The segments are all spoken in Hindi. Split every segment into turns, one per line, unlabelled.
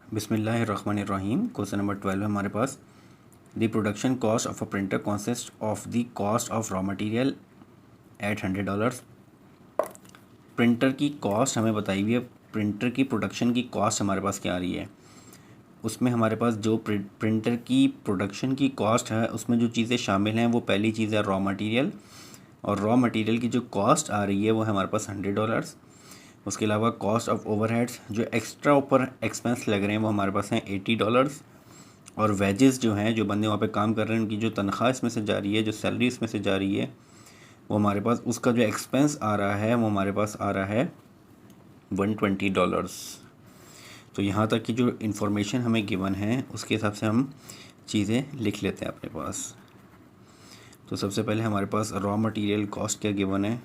बिस्मिल्लाहिर्रहमानिर्रहीम। क्वेश्चन नंबर 12 है हमारे पास। The production cost of a printer consist of the cost of raw material at $100। Printer की कॉस्ट हमें बताई हुई है। प्रिंटर की प्रोडक्शन की कॉस्ट हमारे पास क्या आ रही है, उसमें हमारे पास जो प्रिंटर की प्रोडक्शन की कॉस्ट है उसमें जो चीज़ें शामिल हैं वो पहली चीज़ है रॉ मटेरियल, और रॉ मटेरियल की जो कॉस्ट आ रही है वो है हमारे पास $100। उसके अलावा कॉस्ट ऑफ ओवरहेड्स, जो एक्स्ट्रा ऊपर एक्सपेंस लग रहे हैं वो हमारे पास हैं $80। और वेजेस जो हैं, जो बंदे वहाँ पे काम कर रहे हैं उनकी जो तनख्वाह इसमें से जा रही है, जो सैलरी इसमें से जा रही है, वो हमारे पास उसका जो एक्सपेंस आ रहा है वो हमारे पास आ रहा है $120। तो यहाँ तक की जो इन्फॉर्मेशन हमें गिवन है उसके हिसाब से हम चीज़ें लिख लेते हैं अपने पास। तो सबसे पहले हमारे पास रॉ मटेरियल कॉस्ट क्या गिवन है।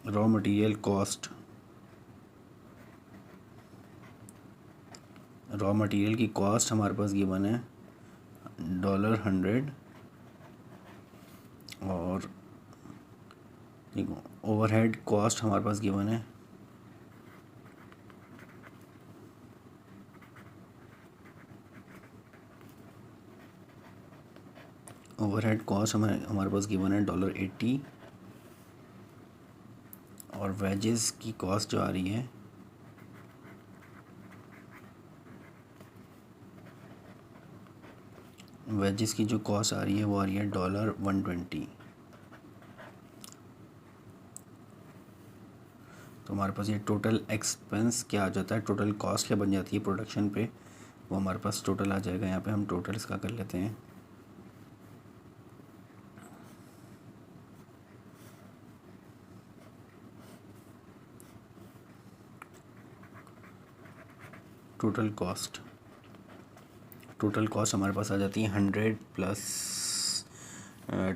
Raw material cost, raw material की कॉस्ट हमारे पास गिवन है $100। और देखो ओवरहेड कॉस्ट हमारे पास गिवन है ओवरहेड कॉस्ट हमारे पास गिवन है $80। और वेजेस की कॉस्ट जो आ रही है वेजेस की जो कॉस्ट आ रही है वो आ रही है $120। तो हमारे पास ये टोटल एक्सपेंस क्या आ जाता है, टोटल कॉस्ट क्या बन जाती है प्रोडक्शन पे, वो हमारे पास टोटल आ जाएगा। यहाँ पे हम टोटल इसका कर लेते हैं। टोटल कॉस्ट हमारे पास आ जाती है 100 प्लस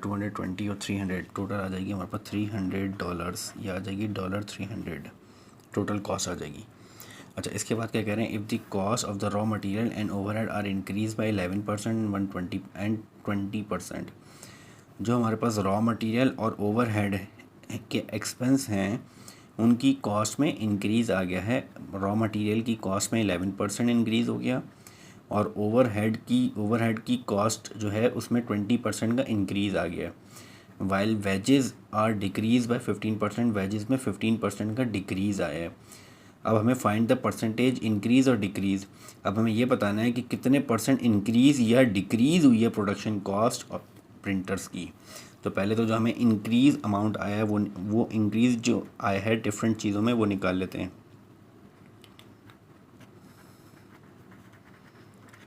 220 और 300, टोटल आ जाएगी हमारे पास $300। ये आ जाएगी $300 टोटल कॉस्ट आ जाएगी। अच्छा, इसके बाद क्या कह रहे हैं, if the cost of the raw material and overhead are increase by 11%, 120 and 20%। जो हमारे पास रॉ मटेरियल और ओवरहेड के एक्सपेंस हैं उनकी कॉस्ट में इंक्रीज़ आ गया है। रॉ मटेरियल की कॉस्ट में 11% इंक्रीज़ हो गया, और ओवरहेड की कॉस्ट जो है उसमें 20% का इंक्रीज़ आ गया। While wages are decrease by 15%, wages में 15% का डिक्रीज़ आया है। अब हमें फाइंड द परसेंटेज इंक्रीज़ और डिक्रीज़। अब हमें ये बताना है कि कितने परसेंट इंक्रीज़ या डिक्रीज़ हुई है प्रोडक्शन कॉस्ट और प्रिंटर्स की। तो पहले तो जो हमें इंक्रीज़ अमाउंट आया है वो इंक्रीज़ जो आया है डिफरेंट चीज़ों में वो निकाल लेते हैं।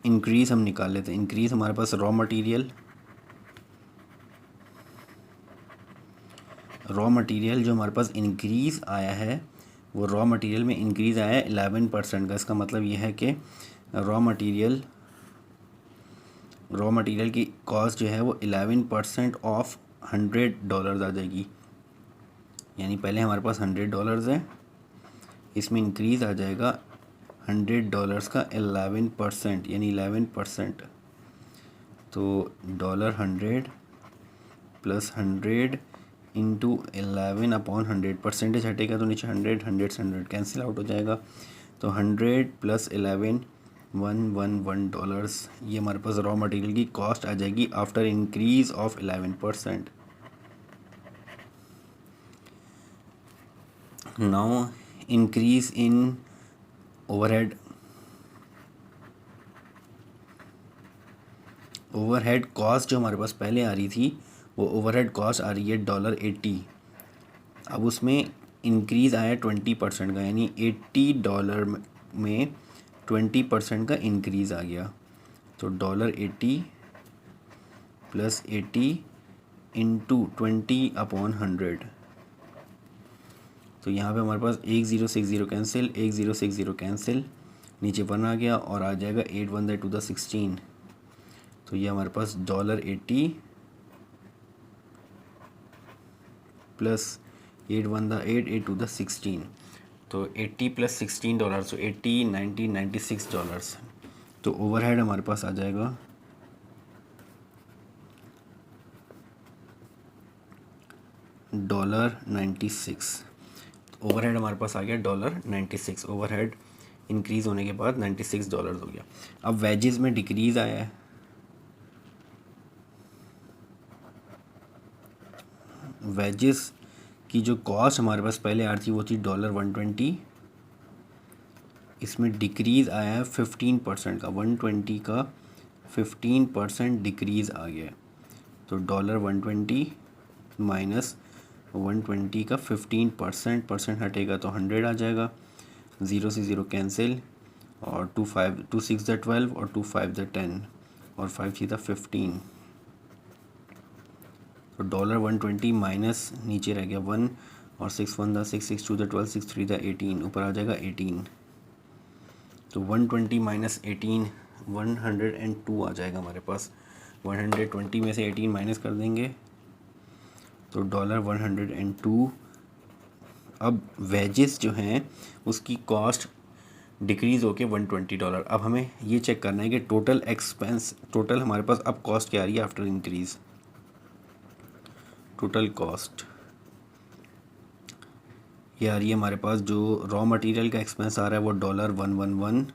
इंक्रीज़ हम निकाल लेते हैं। इंक्रीज़ हमारे पास रॉ मटेरियल जो हमारे पास इंक्रीज़ आया है वो रॉ मटेरियल में इंक्रीज़ आया है 11% का। इसका मतलब ये है कि रॉ मटेरियल की कॉस्ट जो है वो 11% ऑफ $100 आ जाएगी। यानी पहले हमारे पास $100 है, इसमें इंक्रीज़ आ जाएगा $100 का 11%, यानी 11%। तो $100 प्लस 100 इंटू 11 अपॉन 100, परसेंटेज हटेगा तो नीचे 100 कैंसिल आउट हो जाएगा। तो 100 प्लस 11 $111, ये हमारे पास रॉ मटेरियल की कॉस्ट आ जाएगी after increase of 11%। Now increase in overhead cost जो हमारे पास पहले आ रही थी वो ओवरहेड कॉस्ट आ रही है $80। अब उसमें इंक्रीज़ आया 20% का, यानी $80 में 20% का इंक्रीज़ आ गया। तो $80 प्लस 80 इंटू 20 अपॉन 100। तो यहाँ पे हमारे पास 1060 कैंसिल, 1060 कैंसिल, नीचे 1 आ गया और आ जाएगा 8 1 टू द 16। तो ये हमारे पास $80 प्लस 8 1 8 8 टू द 16। तो 80 प्लस $16, तो 80 90 $96। तो ओवरहेड हमारे पास आ जाएगा $96। ओवरहेड हमारे पास आ गया $96, ओवरहेड इंक्रीज़ होने के बाद $96 हो गया। अब वेजेस में डिक्रीज़ आया है, वेजेस की जो कॉस्ट हमारे पास पहले आ रही थी वो थी $120, इसमें डिक्रीज़ आया है 15% का, 120 का 15% डिक्रीज़ आ गया है। तो $120 माइनस 120 का 15% परसेंट हटेगा तो 100 आ जाएगा, 0 से 0 कैंसिल, और 2 6 द 12 और 2 5 द 10 और 5 3 द 15। तो $120 माइनस नीचे रह गया 1 और 6 1 द 6 6 2 द 12 6 3 द 18, ऊपर आ जाएगा 18। तो 120 माइनस 18 102 आ जाएगा हमारे पास। 120 में से 18 माइनस कर देंगे तो $102। अब वेजेस जो हैं उसकी कॉस्ट डिक्रीज़ होके $120। अब हमें ये चेक करना है कि टोटल एक्सपेंस, टोटल हमारे पास अब कॉस्ट क्या आ रही है आफ्टर इंक्रीज़। टोटल कॉस्ट ये आ रही है हमारे पास, जो रॉ मटेरियल का एक्सपेंस आ रहा है वो $111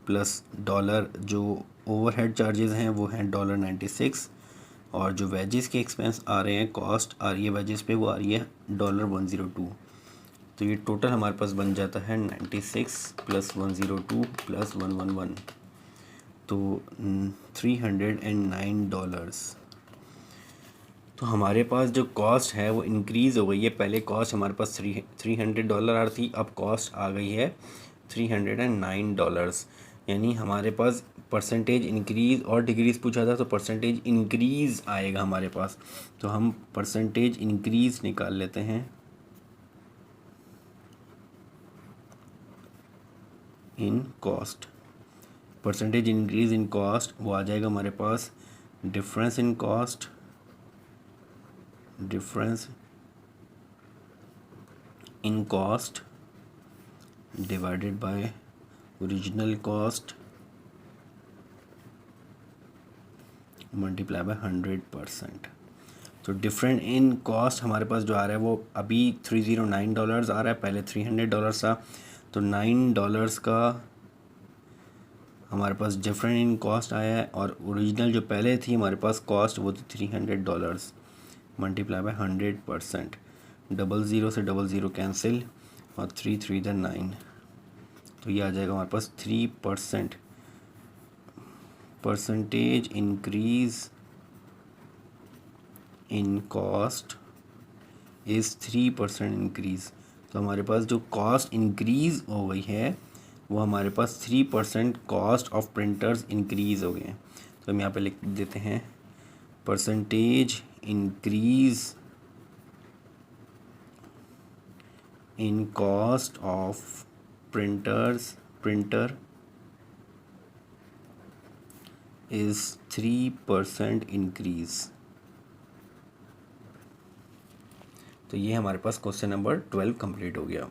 प्लस डॉलर जो ओवरहेड चार्जेस हैं वो हैं $96, और जो वेजेस के एक्सपेंस आ रहे हैं, कॉस्ट आ रही है वेजेस पे, वो आ रही है $102। तो ये टोटल हमारे पास बन जाता है 96 प्लस 102 प्लस 111, तो $309। तो हमारे पास जो कॉस्ट है वो इंक्रीज़ हो गई है। पहले कॉस्ट हमारे पास $300 आ रही थी, अब कॉस्ट आ गई है $309। यानी हमारे पास परसेंटेज इंक्रीज़ और डिक्रीज़ पूछा था, तो परसेंटेज इंक्रीज़ आएगा हमारे पास। तो हम परसेंटेज इंक्रीज़ निकाल लेते हैं in cost. Percentage increase in cost वो आ जाएगा हमारे पास difference in cost, difference in cost divided by original cost multiply by 100%। तो डिफरेंट इन कॉस्ट हमारे पास जो आ रहा है वो अभी $309 आ रहा है, पहले $300 था। तो $9 का हमारे पास डिफरेंट इन कॉस्ट आया है, और ओरिजिनल जो पहले थी हमारे पास कॉस्ट वो थी $300 मल्टीप्लाई बाय 100%। 00 से 00 कैंसिल और 3 3 द 9, तो ये आ जाएगा हमारे पास 3%। Percentage increase in cost is 3% increase. तो हमारे पास जो कॉस्ट इंक्रीज़ हो गई है वो हमारे पास 3% कॉस्ट ऑफ प्रिंटर्स इंक्रीज़ हो गए हैं। तो हम यहाँ पे लिख देते हैं percentage increase in cost of printer is 3% increase. तो ये हमारे पास क्वेश्चन नंबर 12 कंप्लीट हो गया।